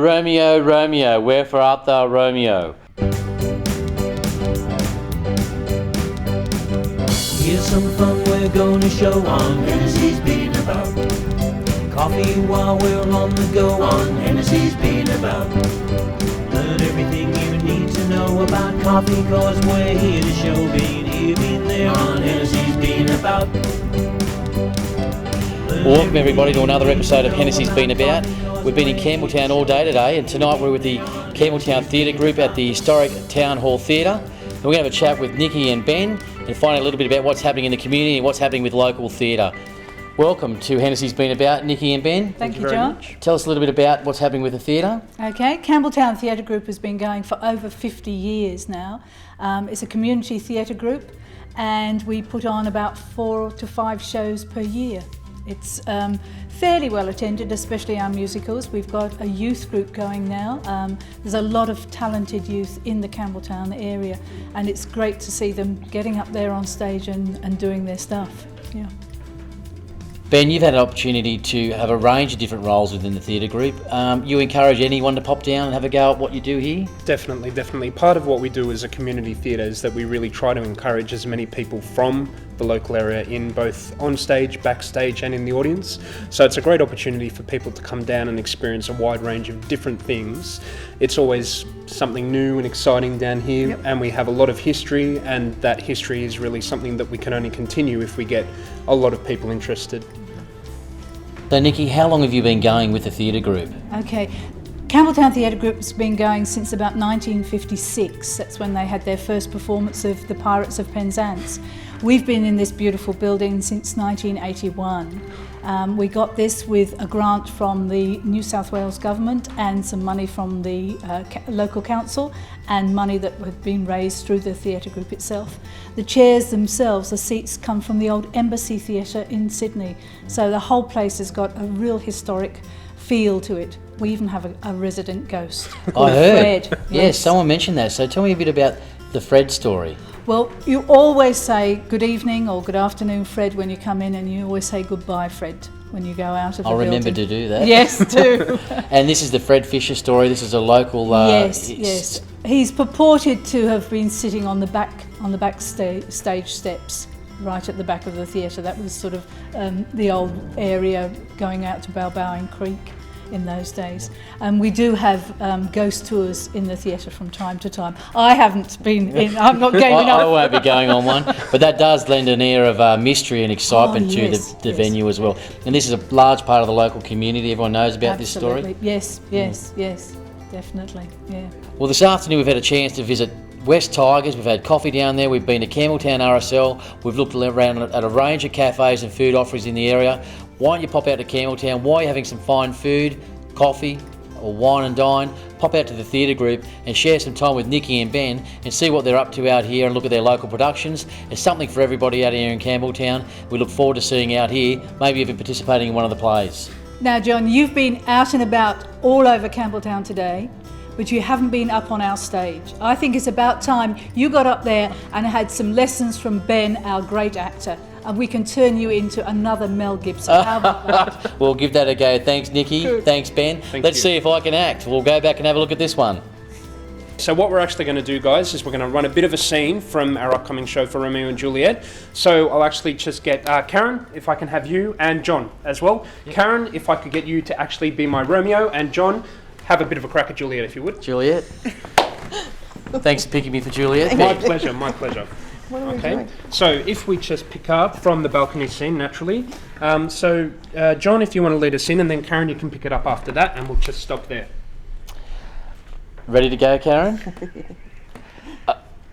Romeo, Romeo, wherefore art thou, Romeo? Here's some fun we're gonna show on Hennessy's been about. Coffee while we're on the go on Hennessy's been about. Learn everything you need to know about coffee, cause we're here to show. Been here, been there on Hennessy's been about. Welcome everybody to another episode of Hennessy's Been About. We've been in Campbelltown all day today, and tonight we're with the Campbelltown Theatre Group at the historic Town Hall Theatre. And we're going to have a chat with Nikki and Ben and find out a little bit about what's happening in the community and what's happening with local theatre. Welcome to Hennessy's Been About, Nikki and Ben. Thank you, John. Tell us a little bit about what's happening with the theatre. Okay, Campbelltown Theatre Group has been going for over 50 years now. It's a community theatre group, and we put on about 4 to 5 shows per year. It's fairly well attended, especially our musicals. We've got a youth group going now. There's a lot of talented youth in the Campbelltown area, and it's great to see them getting up there on stage and doing their stuff. Yeah. Ben, you've had an opportunity to have a range of different roles within the theatre group. You encourage anyone to pop down and have a go at what you do here? Definitely. Part of what we do as a community theatre is that we really try to encourage as many people from the local area in, both on stage, backstage and in the audience. So it's a great opportunity for people to come down and experience a wide range of different things. It's always something new and exciting down here. Yep. And we have a lot of history, and that history is really something that we can only continue if we get a lot of people interested. So Nikki, how long have you been going with the theatre group? Okay, Campbelltown Theatre Group has been going since about 1956. That's when they had their first performance of The Pirates of Penzance. We've been in this beautiful building since 1981. We got this with a grant from the New South Wales government and some money from the local council, and money that had been raised through the theatre group itself. The chairs themselves, the seats, come from the old Embassy Theatre in Sydney. So the whole place has got a real historic feel to it. We even have a resident ghost called Fred. Yes, someone mentioned that. So tell me a bit about the Fred story. Well, you always say good evening or good afternoon, Fred, when you come in, and you always say goodbye, Fred, when you go out of the building. I'll remember to do that. Yes, do. And this is the Fred Fisher story. This is a local... Yes. He's purported to have been sitting on the back stage steps, right at the back of the theatre. That was sort of the old area going out to Balbowing Creek in those days. We do have ghost tours in the theatre from time to time. I haven't been in, I'm not game enough. I won't be going on one, but that does lend an air of mystery and excitement to the venue as well. And this is a large part of the local community. Everyone knows about this story. Yes, definitely, yeah. Well, this afternoon we've had a chance to visit West Tigers. We've had coffee down there. We've been to Campbelltown RSL. We've looked around at a range of cafes and food offerings in the area. Why don't you pop out to Campbelltown? While you're having some fine food, coffee or wine and dine, pop out to the theatre group and share some time with Nikki and Ben and see what they're up to out here and look at their local productions. There's something for everybody out here in Campbelltown. We look forward to seeing you out here, maybe even participating in one of the plays. Now, John, you've been out and about all over Campbelltown today, but you haven't been up on our stage. I think it's about time you got up there and had some lessons from Ben, our great actor, and we can turn you into another Mel Gibson. How about that? We'll give that a go. Thanks, Nikki. Good. Thanks, Ben. Let's see if I can act. We'll go back and have a look at this one. So what we're actually going to do, guys, is we're going to run a bit of a scene from our upcoming show for Romeo and Juliet. So I'll actually just get Karen, if I can have you, and John as well. Yep. Karen, if I could get you to actually be my Romeo, and John, have a bit of a crack at Juliet, if you would. Juliet. Thanks for picking me for Juliet. My pleasure. What are we doing? So if we just pick up from the balcony scene, naturally. John, if you want to lead us in, and then Karen, you can pick it up after that, and we'll just stop there. Ready to go, Karen?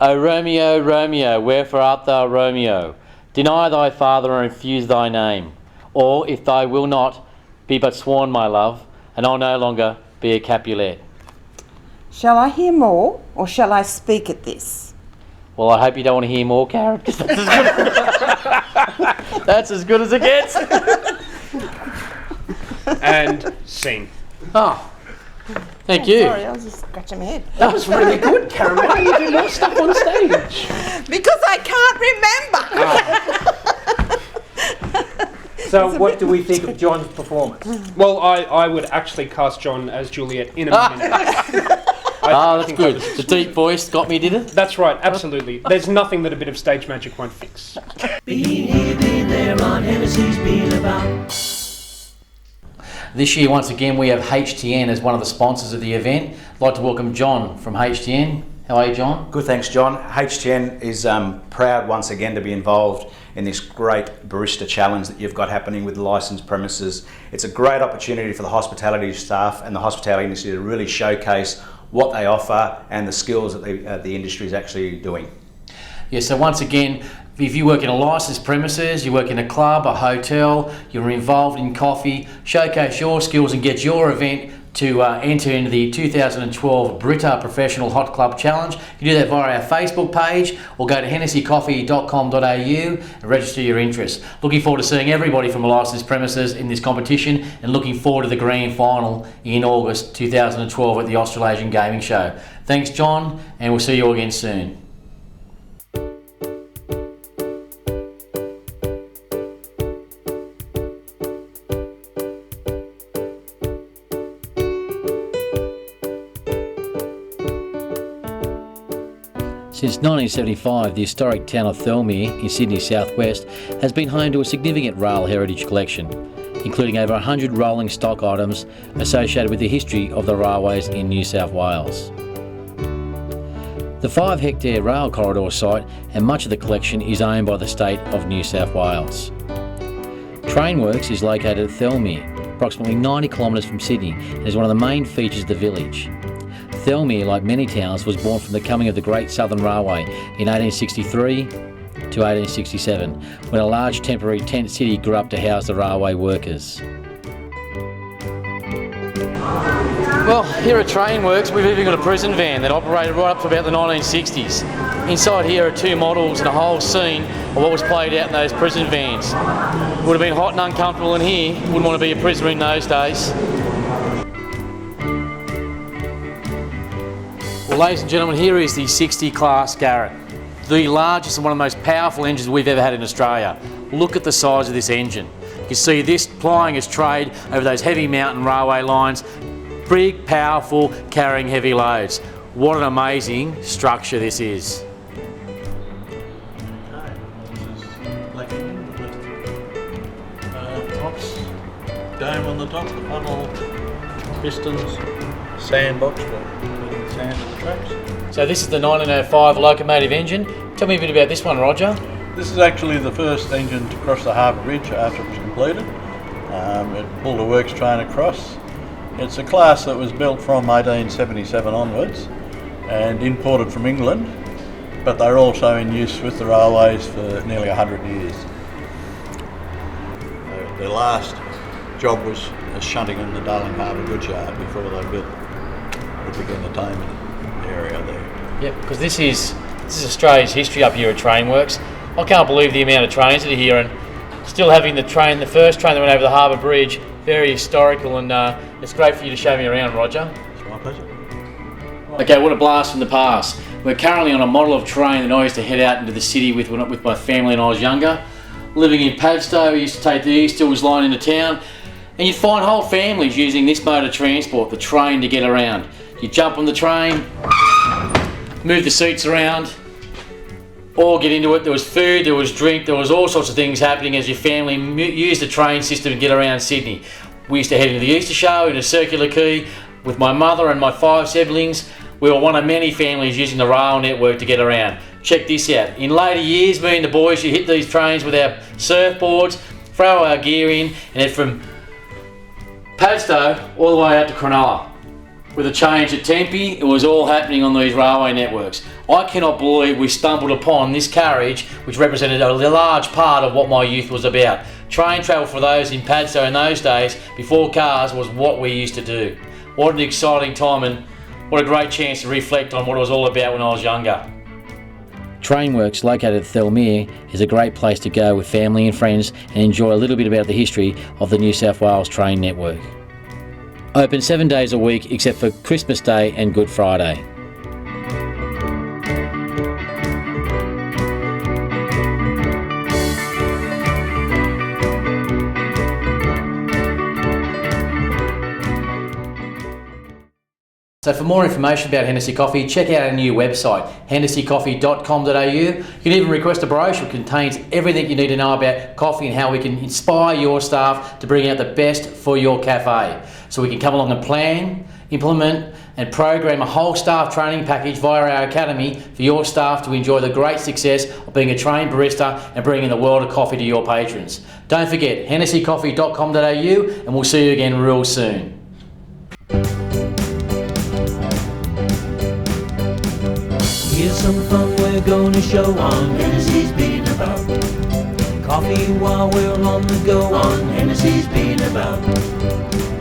O Romeo, Romeo, wherefore art thou, Romeo? Deny thy father and refuse thy name. Or, if thou will not, be but sworn, my love, and I'll no longer be a Capulet. Shall I hear more, or shall I speak at this? Well, I hope you don't want to hear more, Karen, because that's as good as it gets. And scene. Oh, thank you. Sorry, I was just scratching my head. That was really good, Karen. Why don't you do more stuff on stage? Because I can't remember. So what do we think of John's performance? Well, I would actually cast John as Juliet in a minute. That's good. The deep voice got me, did it? That's right, absolutely. There's nothing that a bit of stage magic won't fix. Been here, been there, on Hennessy's been about. This year, once again, we have HTN as one of the sponsors of the event. I'd like to welcome John from HTN. How are you, John? Good, thanks, John. HTN is proud once again to be involved in this great barista challenge that you've got happening with licensed premises. It's a great opportunity for the hospitality staff and the hospitality industry to really showcase what they offer and the skills that the industry is actually doing. Yeah, so once again, if you work in a licensed premises, you work in a club, a hotel, you're involved in coffee, showcase your skills and get your event to enter into the 2012 Brita Professional Hot Club Challenge. You can do that via our Facebook page or go to hennessycoffee.com.au and register your interest. Looking forward to seeing everybody from a licensed premises in this competition and looking forward to the grand final in August 2012 at the Australasian Gaming Show. Thanks, John, and we'll see you all again soon. Since 1975, the historic town of Thirlmere in Sydney southwest has been home to a significant rail heritage collection, including over 100 rolling stock items associated with the history of the railways in New South Wales. The 5-hectare rail corridor site and much of the collection is owned by the state of New South Wales. Trainworks is located at Thirlmere, approximately 90 kilometres from Sydney, and is one of the main features of the village. Thirlmere, like many towns, was born from the coming of the Great Southern Railway in 1863 to 1867, when a large temporary tent city grew up to house the railway workers. Well, here at Trainworks, we've even got a prison van that operated right up to about the 1960s. Inside here are 2 models and a whole scene of what was played out in those prison vans. It would have been hot and uncomfortable in here. Wouldn't want to be a prisoner in those days. Well, ladies and gentlemen, here is the 60 class Garrett, the largest and one of the most powerful engines we've ever had in Australia. Look at the size of this engine. You can see this plying its trade over those heavy mountain railway lines, big, powerful, carrying heavy loads. What an amazing structure this is. Black engine with the tops, dome on the top, the funnel, pistons, sandbox for putting sand to the tracks. So this is the 1905 locomotive engine. Tell me a bit about this one, Roger. This is actually the first engine to cross the harbour bridge after it was completed. It pulled a works train across. It's a class that was built from 1877 onwards and imported from England, but they're also in use with the railways for nearly 100 years. Their last job was shunting in the Darling Harbour goods yard before they built the big entertainment area there. Yep, because this is Australia's history up here at Trainworks. I can't believe the amount of trains that are here, and still having the first train that went over the Harbour Bridge, very historical, and it's great for you to show me around, Roger. It's my pleasure. Okay, what a blast from the past. We're currently on a model of train that I used to head out into the city with my family when I was younger. Living in Padstow, we used to take the East Hills line into town, and you'd find whole families using this mode of transport, the train, to get around. You jump on the train, move the seats around, or get into it. There was food, there was drink, there was all sorts of things happening as your family used the train system to get around Sydney. We used to head into the Easter Show in a circular quay with my mother and my 5 siblings. We were one of many families using the rail network to get around. Check this out. In later years, me and the boys, you hit these trains with our surfboards, throw our gear in, and head from Padstow all the way out to Cronulla. With a change at Tempe, it was all happening on these railway networks. I cannot believe we stumbled upon this carriage, which represented a large part of what my youth was about. Train travel for those in Padstow in those days, before cars, was what we used to do. What an exciting time, and what a great chance to reflect on what it was all about when I was younger. Trainworks, located at Thirlmere, is a great place to go with family and friends and enjoy a little bit about the history of the New South Wales train network. Open 7 days a week except for Christmas Day and Good Friday. So for more information about Hennessy Coffee, check out our new website, hennessycoffee.com.au. You can even request a brochure. It contains everything you need to know about coffee and how we can inspire your staff to bring out the best for your cafe. So we can come along and plan, implement and program a whole staff training package via our academy for your staff to enjoy the great success of being a trained barista and bringing the world of coffee to your patrons. Don't forget, hennessycoffee.com.au, and we'll see you again real soon. Here's some fun we're gonna show on Hennessy's been about. Coffee while we're on the go on Hennessy's been about.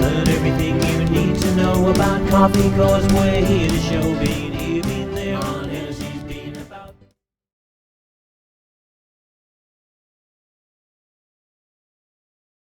Learn everything you need to know about coffee, cause we're here to show bean.